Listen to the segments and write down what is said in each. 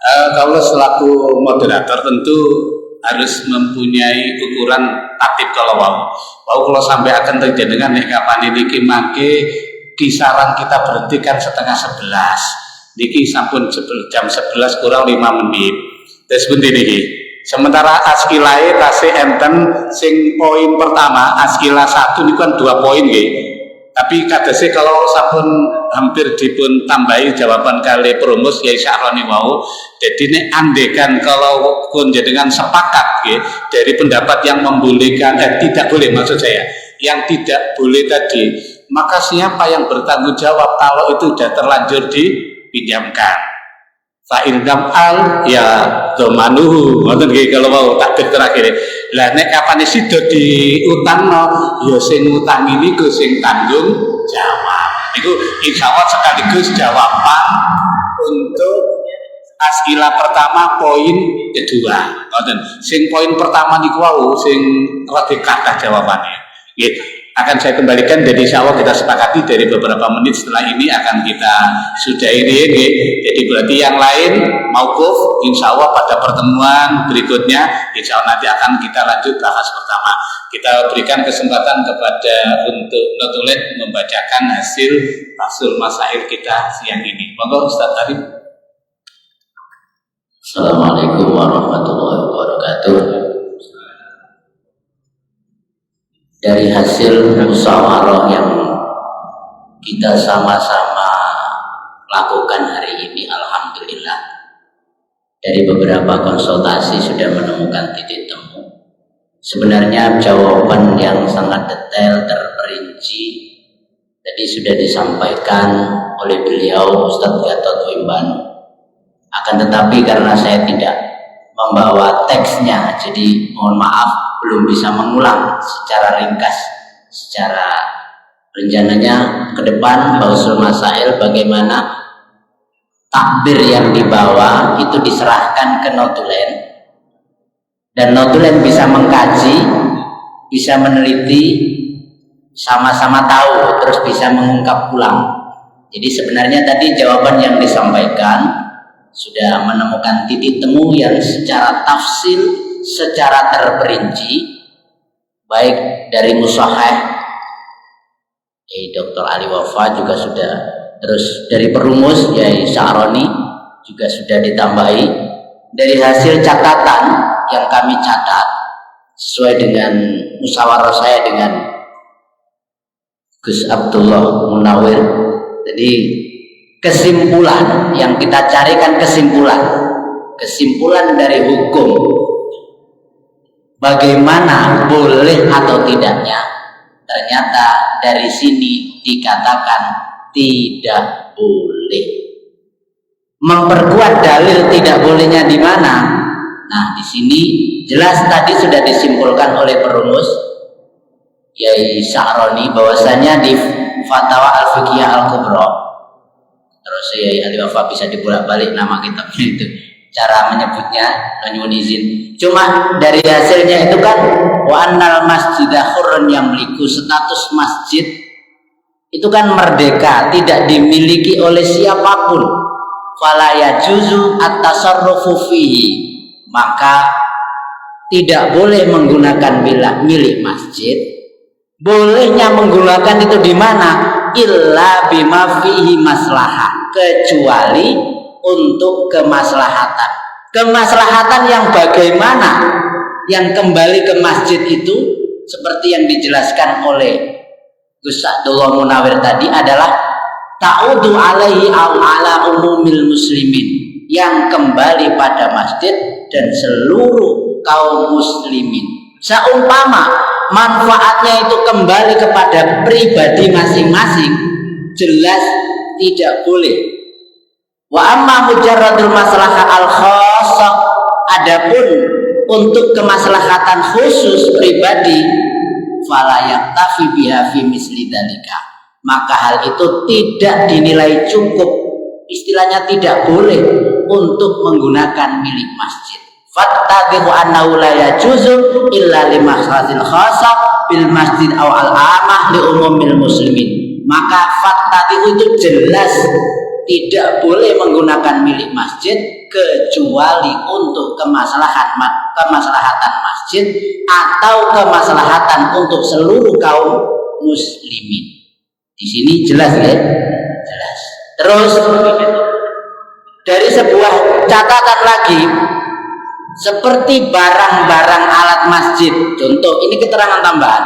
Kalau selaku moderator tentu harus mempunyai ukuran tatib kalau kalau sampai akan terjadi dengan nek kapan niki mangke kisaran kita berhentikan setengah 11 niki sampun jam 11 kurang 5 menit terus bunti niki sementara askilae tasih enten sing poin pertama askila 1 niku kan 2 poin nggih tapi kadese kalau sampun hampir dipun tambahi jawaban kali perumus ya Sya'roni wau jadi nek andekan kalau pun dengan sepakat ya, dari pendapat yang membolehkan tidak boleh maksud saya yang tidak boleh tadi maka siapa yang bertanggung jawab kalau itu sudah terlanjur dipinjamkan fa'indam al ya domanuhu ngoten nggih kalau mau takbir terakhir lah nek kapan sido diutangno ya sing ngutang ini ku sing tanggung jawab itu insyaallah sekaligus jawaban untuk askila pertama poin kedua ngoten sing poin pertama niku wau sing rada kathah jawabannya nggih akan saya kembalikan jadi insyaallah kita sepakati dari beberapa menit setelah ini akan kita sudahi ini jadi berarti yang lain mauquf insyaallah pada pertemuan berikutnya insyaallah nanti akan kita lanjut bahas pertama kita berikan kesempatan kepada untuk Notulen membacakan hasil Rasul Masail kita siang ini monggo Ustaz Arif. Assalamualaikum warahmatullahi wabarakatuh. Dari hasil musyawarah yang kita sama-sama lakukan hari ini, alhamdulillah dari beberapa konsultasi sudah menemukan titik temu. Sebenarnya jawaban yang sangat detail terperinci tadi sudah disampaikan oleh beliau Ustadz Gatot Wimban. Akan tetapi karena saya tidak membawa teksnya, jadi mohon maaf belum bisa mengulang secara ringkas. Secara rencananya ke depan Bausul Masail bagaimana takbir yang dibawa itu diserahkan ke Notulen dan Notulen bisa mengkaji, bisa meneliti, sama-sama tahu, terus bisa mengungkap ulang. Jadi sebenarnya tadi jawaban yang disampaikan sudah menemukan titik temu yang secara tafsil, secara terperinci, baik dari Musahih Dr. Ali Wafa juga sudah, terus dari perumus Yai Sya'roni juga sudah ditambahi, dari hasil catatan yang kami catat sesuai dengan musyawarah saya dengan Gus Abdullah Munawir. Jadi kesimpulan yang kita carikan kesimpulan dari hukum bagaimana boleh atau tidaknya, ternyata dari sini dikatakan tidak boleh. Memperkuat dalil tidak bolehnya di mana? Nah, di sini jelas tadi sudah disimpulkan oleh perumus Yai Sya'roni bahwasanya di Fatwa Al-Fiqhiyah Al-Kubra, terus Yai Ali Wafa bisa dibolak-balik nama kitabnya itu, cara menyebutnya nyuwun izin. Cuma dari hasilnya itu kan wa annal masjidah hurrun yang memiliki status masjid itu kan merdeka, tidak dimiliki oleh siapapun. Fala yajuzu at-tasarrufu fihi, maka tidak boleh menggunakan milik masjid. Bolehnya menggunakan itu di mana? Illa bima fihi maslahah, kecuali untuk kemaslahatan. Kemaslahatan yang bagaimana? Yang kembali ke masjid itu seperti yang dijelaskan oleh Gus Abdullah Munawir tadi adalah ta'udu alaihi ala umumil muslimin, yang kembali pada masjid dan seluruh kaum muslimin. Seumpama manfaatnya itu kembali kepada pribadi masing-masing, jelas tidak boleh. Wa amma mujarradul maslahah al-khassah, adapun untuk kemaslahatan khusus pribadi, fala yaktafi biha fi misli dzalika, maka hal itu tidak dinilai cukup, istilahnya tidak boleh untuk menggunakan milik masjid. Fattabi'u annahu la yajuzu illa li maslahatil khassah bil masjid aw al amah li umumil muslimin. Maka fattabi'u itu jelas tidak boleh menggunakan milik masjid kecuali untuk kemaslahatan masjid atau kemaslahatan untuk seluruh kaum muslimin. Di sini jelas ya? Jelas. Terus dari sebuah catatan lagi, seperti barang-barang alat masjid. Contoh, ini keterangan tambahan.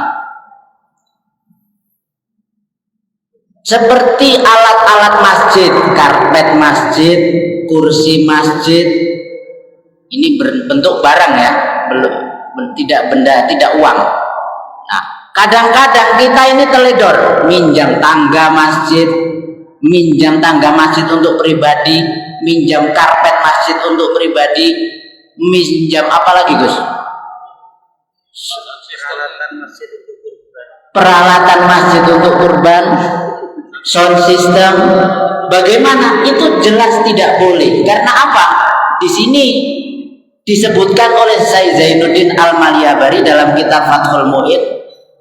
Seperti alat-alat masjid, karpet masjid, kursi masjid, ini berbentuk barang ya, belum tidak benda, tidak uang. Nah, kadang-kadang kita ini teledor, minjam tangga masjid untuk pribadi, minjam karpet masjid untuk pribadi, minjam apa lagi Gus? Peralatan masjid untuk kurban, sound system. Bagaimana? Itu jelas tidak boleh. Karena apa? Di sini disebutkan oleh Syekh Zainuddin Al-Maliyabari dalam kitab Fathul Mu'in,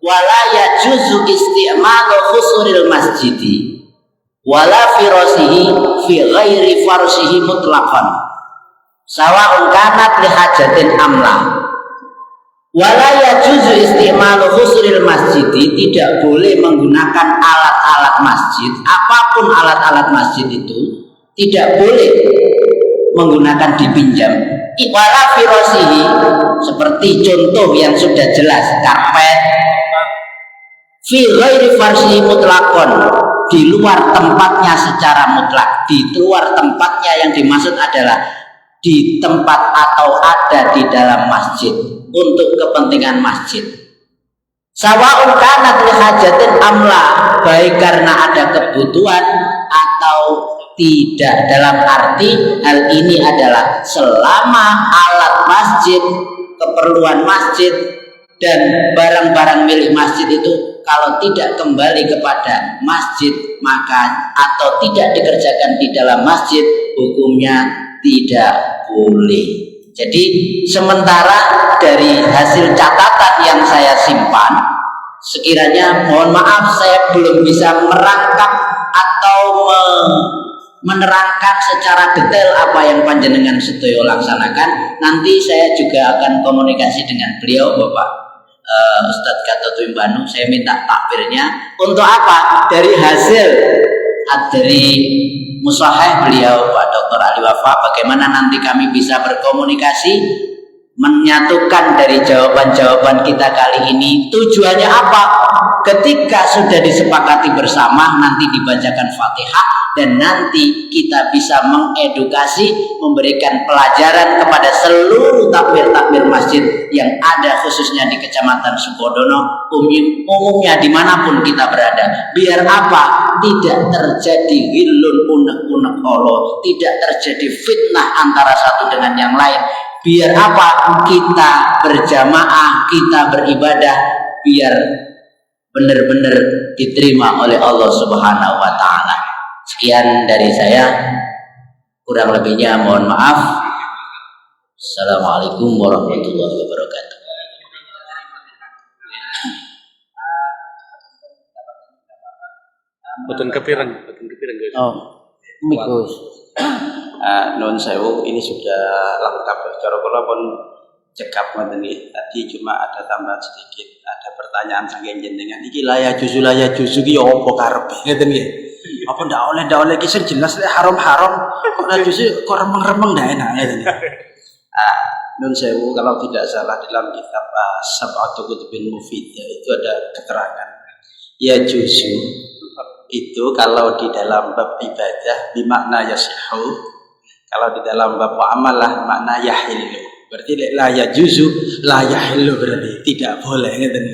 wala yajuzu isti'malu khusuril masjidi wala firasihi fi ghairi farsihi mutlaqan sawa'un kanat li hajatin amla. Wala yajuzu isti'malu khusuril masjidi, tidak boleh menggunakan alat-alat masjid, apapun alat-alat masjid itu tidak boleh menggunakan dipinjam. Wala firasihi, seperti contoh yang sudah jelas, karpet, fi ghairi farsihi mutlaqan, di luar tempatnya secara mutlak. Di luar tempatnya yang dimaksud adalah di tempat atau ada di dalam masjid untuk kepentingan masjid. Sawa'un kanat li hajatin amla, baik karena ada kebutuhan atau tidak, dalam arti hal ini adalah selama alat masjid, keperluan masjid dan barang-barang milik masjid itu kalau tidak kembali kepada masjid maka atau tidak dikerjakan di dalam masjid, hukumnya tidak boleh. Jadi sementara dari hasil catatan yang saya simpan, sekiranya mohon maaf saya belum bisa merangkap atau menerangkan secara detail apa yang panjenengan sedaya laksanakan. Nanti saya juga akan komunikasi dengan beliau, Bapak Ustadz Gatot Wimbanu. Saya minta takbirnya untuk apa? Dari hasil dari musahih beliau Pak Dr. Ali Wafa, bagaimana nanti kami bisa berkomunikasi menyatukan dari jawaban-jawaban kita kali ini. Tujuannya apa? Ketika sudah disepakati bersama, nanti dibacakan Fatihah dan nanti kita bisa mengedukasi, memberikan pelajaran kepada seluruh takbir-takbir masjid yang ada khususnya di Kecamatan Sukodono, umumnya dimanapun kita berada. Biar apa? Tidak terjadi ghillun unek-unek Allah, tidak terjadi fitnah antara satu dengan yang lain. Biar apa? Kita berjamaah, kita beribadah, biar benar-benar diterima oleh Allah Subhanahu wa Ta'ala. Sekian dari saya, kurang lebihnya mohon maaf. Assalamualaikum warahmatullahi wabarakatuh. Betul kepiring guys. Oh, mikus. Non sewu, ini sudah lengkap. Cara kula pun cekap ngoten nggih. Tadi cuma ada tambahan sedikit. Ada pertanyaan saking jenengan. Iki laya juzu ki apa karepe ngeten nggih. Apa ndak oleh ki sing jelas haram-haram kok laya juzu kok remeng-remeng ndak enak ngeten nggih. Non sewu, kalau tidak salah dalam kitab Sab'atu Kutubin Mufidah itu ada keterangan ya juzu itu kalau di dalam bab ibadah bimakna yasihu, kalau di dalam bab muamalah makna yahillu. Berarti la yajuzu la yahillu, berarti tidak boleh ngeten.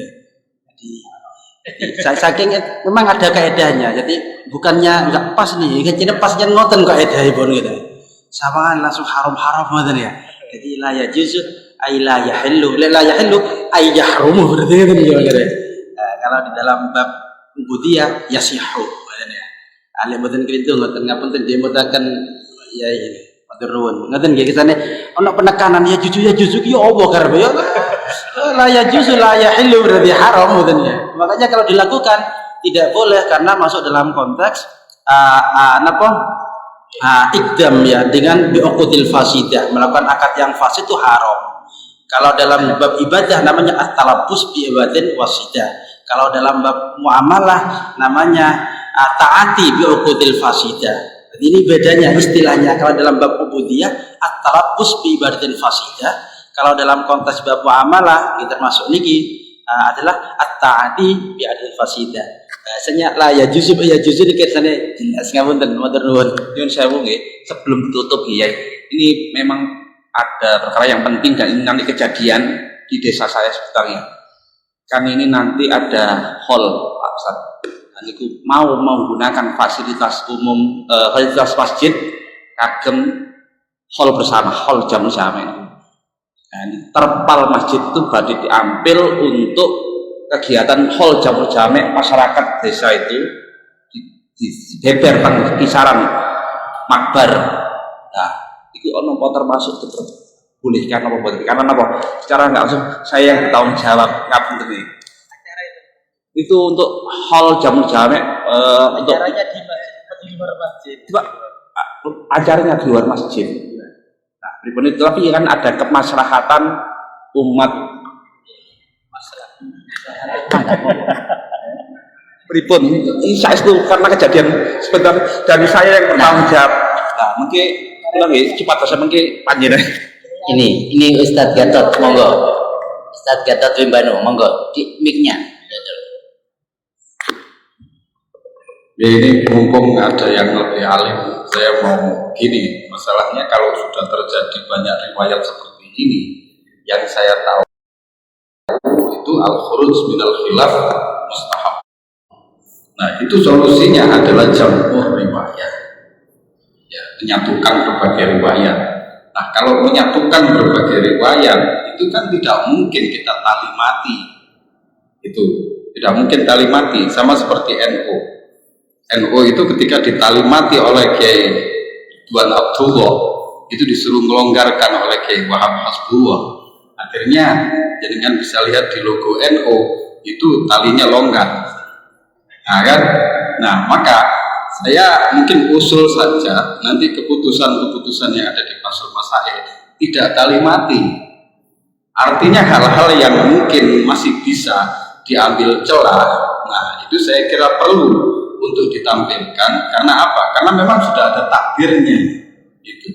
Jadi saking memang ada kaedahnya. Jadi bukannya enggak pas nih, kene pas yen ngoten kaedahipun gitu. Sawangan langsung haram-haram ngoten ya. Jadi la yajuzu ay la yahillu, la yahillu ay yahrumu, berarti ngeten ya. Kalau di dalam bab ubudiyah yasihu ngoten ya. Ale mboten krintu ngoten ngapunten dimutaken ya ini. Matur nuwun. Ngoten nggih kesane ana penekanan ya juzu ki apa karepe ya. La ya juzu la yahillu, berarti haram ngoten ya. Makanya kalau dilakukan tidak boleh karena masuk dalam konteks Ikdam ya, dengan bi'uqudil fasidah, melakukan akad yang fasid itu haram. Kalau dalam bab ibadah namanya at-talabbus bi ibadatin wasidah. Kalau dalam bab muamalah namanya taati bi'uqudil fasidah. Jadi ini bedanya istilahnya. Kalau dalam bab ubudiyah at-talabbus bi ibadatin fasidah. Kalau dalam konteks bab muamalah kita termasuk niki adalah at-taati bi ibadatin fasidah. Bahasanya lah ya juzub dikirane jelas ngapunten matur nuwun. Nyun sewu nggih, sebelum ditutup ya. Ini memang ada perkara yang penting dan ini nanti kejadian di desa saya sebenarnya. Kan ini nanti ada hall Pak Ustaz. Dan itu mau menggunakan fasilitas umum, fasilitas masjid kagem hall bersama, hall jamu jamek. Nah, ini terpal masjid itu badhe diambil untuk kegiatan hall jamu jamek masyarakat desa itu dibeber tentang kisaran makbar. Nah, itu ono termasuk bolehkan apa boleh? Karena apa? Secara nggak langsung saya yang bertanggung jawab ngapunten iki. Itu untuk hall jamu jamek untuk Acaranya di luar masjid. Coba, acaranya di luar masjid. Nah, pripun itu tapi kan ada kemaslahatan umat pripun ini saya itu karena kejadian sebentar dari saya yang bertanggung jawab. Nah, mungkin lagi cepat saya mungkin panjenengan. Ini Ustadz Gatot, monggo. Ustadz Gatot Wimbanu, monggo di mic-nya. Ya ini mumpung ada yang lebih alim, saya mau gini, masalahnya kalau sudah terjadi banyak riwayat seperti ini, yang saya tahu itu al-khuruj minal khilaf mustahab. Nah, itu solusinya adalah jam'ur riwayat. Ya, menyatukan berbagai riwayat. Nah, kalau menyatukan berbagai riwayat itu kan tidak mungkin kita tali mati. Itu tidak mungkin tali mati, sama seperti NU. NU itu ketika ditali mati oleh Kiai Tuan Abdullah itu disuruh melonggarkan oleh Kiai Wahab Hasbullah. Akhirnya jangan bisa lihat di logo NU itu talinya longgar. Nah kan, nah maka saya mungkin usul saja nanti keputusan-keputusan yang ada di Fathul Masail tidak tali mati. Artinya hal-hal yang mungkin masih bisa diambil celah. Nah itu saya kira perlu untuk ditampilkan karena apa? Karena memang sudah ada takdirnya. Gitu.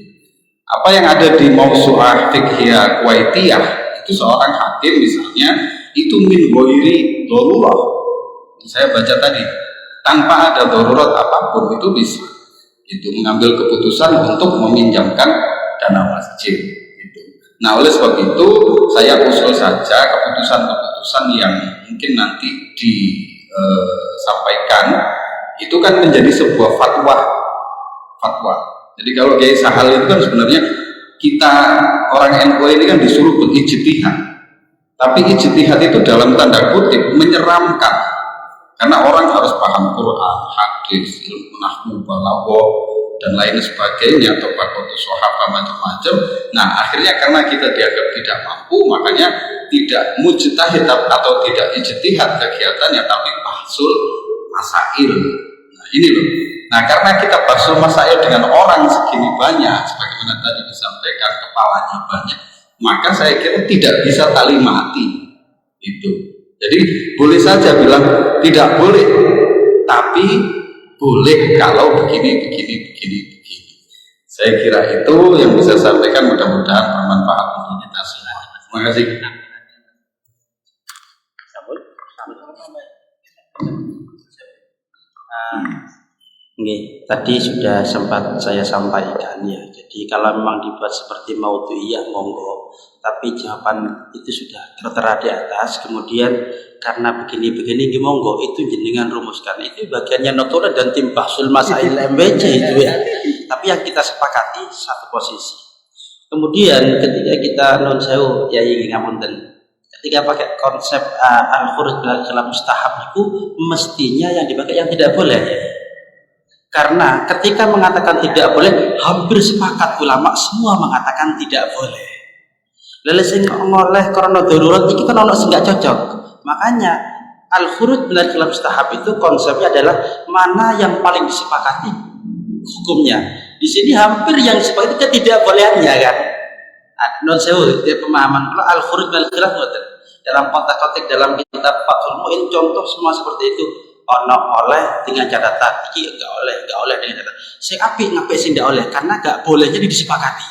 Apa yang ada di Mausu'ah Fiqhiyah Kuwaitiyah itu seorang hakim misalnya itu min ghairi darurah. Saya baca tadi tanpa ada darurat apapun itu bisa itu mengambil keputusan untuk meminjamkan dana masjid gitu. Nah oleh sebab itu saya usul saja keputusan-keputusan yang mungkin nanti disampaikan itu kan menjadi sebuah fatwa. Jadi kalau Kiai Sahal itu kan sebenarnya kita orang NU ini kan disuruh berijtihad, tapi ijtihad itu dalam tanda kutip menyeramkan. Karena orang harus paham Quran, hadis, ilmu nahwu, balaghah dan lain sebagainya, atau bakotu sahabat macam-macam. Nah, akhirnya karena kita dianggap tidak mampu, makanya tidak mujtahid atau tidak ijtihad kegiatannya, tapi bahsul masail. Nah, ini loh. Nah, karena kita bahsul masail dengan orang segini banyak, sebagaimana tadi disampaikan kepalanya banyak, maka saya kira tidak bisa tali mati. Itu. Jadi boleh saja bilang tidak boleh, tapi boleh kalau begini. Saya kira itu yang bisa saya sampaikan, mudah-mudahan bermanfaat untuk kita semua. Terima kasih. Tadi sudah sempat saya sampaikan ya. Jadi kalau memang dibuat seperti maudhu'iyah monggo, tapi jawaban itu sudah tertera di atas. Kemudian karena begini monggo itu jenengan rumuskan. Itu bagiannya Notola dan tim Bahsul Masail MBC itu ya. Tapi yang kita sepakati satu posisi. Kemudian ketika kita non sewu ya ngapunten, ketika pakai konsep al-khuruj bil khilaf mustahab itu mestinya yang dipakai yang tidak boleh ya. Karena ketika mengatakan tidak boleh, hampir sepakat ulama semua mengatakan tidak boleh. Lalu sing ngoleh karena darurat ini kan ono sing gak cocok. Makanya al-khuruj bil khilaf mustahab itu konsepnya adalah mana yang paling disepakati. hukumnya. Di sini hampir yang seperti itu ketidakbolehannya kan. Non sewu dia pemahaman kalau al-khuruj minal khilaf dalam konteks dalam kitab Fathul Mu'in contoh semua seperti itu. Ono oleh dengan catatan iki enggak oleh dengan catatan. Sing apik ngapik sing ndak oleh karena enggak bolehnya disepakati.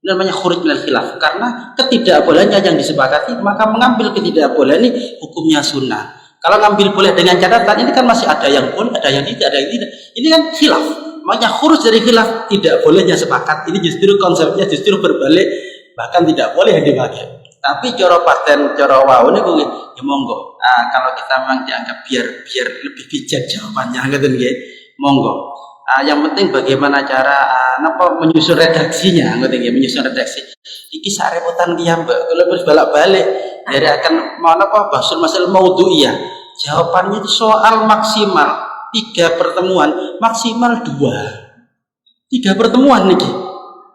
Ini namanya khuruj minal khilaf karena ketidakbolehannya yang disepakati maka mengambil ketidakbolehan ini hukumnya sunnah. Kalau ngambil boleh dengan catatan ini kan masih ada yang boleh, ada yang tidak, ada yang tidak. Ini kan khilaf. Makanya khuruj dari khilaf tidak bolehnya sepakat. Ini justru konsepnya justru berbalik bahkan tidak boleh dipakai. Tapi coro paten coro wau ini gue ya monggo. Kalau kita memang dianggap biar lebih bijak jawabannya gitu nih, monggo. Yang penting bagaimana cara menyusun redaksinya, gitu nih, menyusun redaksi. Iki sarebutan dia mbak, kalau berbalik-balik dari akan mau bahasul masalah maudhu'iyah. Jawabannya itu soal maksimal 3 pertemuan, maksimal 2. 3 pertemuan nih,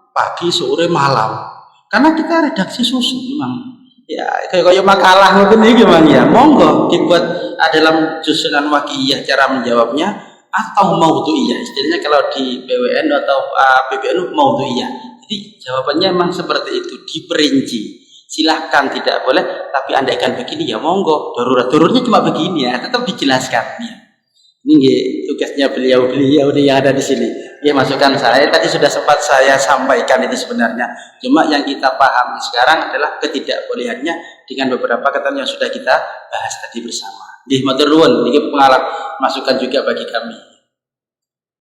pagi, sore, malam. Karena kita redaksi susun memang ya kayak makalah ngoten iki gimana ya monggo dibuat dalam susunan waqiah cara menjawabnya atau maudhu'iyah istilahnya kalau di PWN atau PBNU maudhu'iyah. Jadi jawabannya memang seperti itu diperinci. Silahkan tidak boleh tapi andaikan begini ya monggo daruratnya cuma begini ya tetap dijelaskan ya. Ini tugasnya beliau yang ada di sini. Ya masukan saya tadi sudah sempat saya sampaikan itu sebenarnya. Cuma yang kita pahami sekarang adalah ketidakbolehannya dengan beberapa ketentuan yang sudah kita bahas tadi bersama. Di matur nuwun, ini pengalaman masukan juga bagi kami.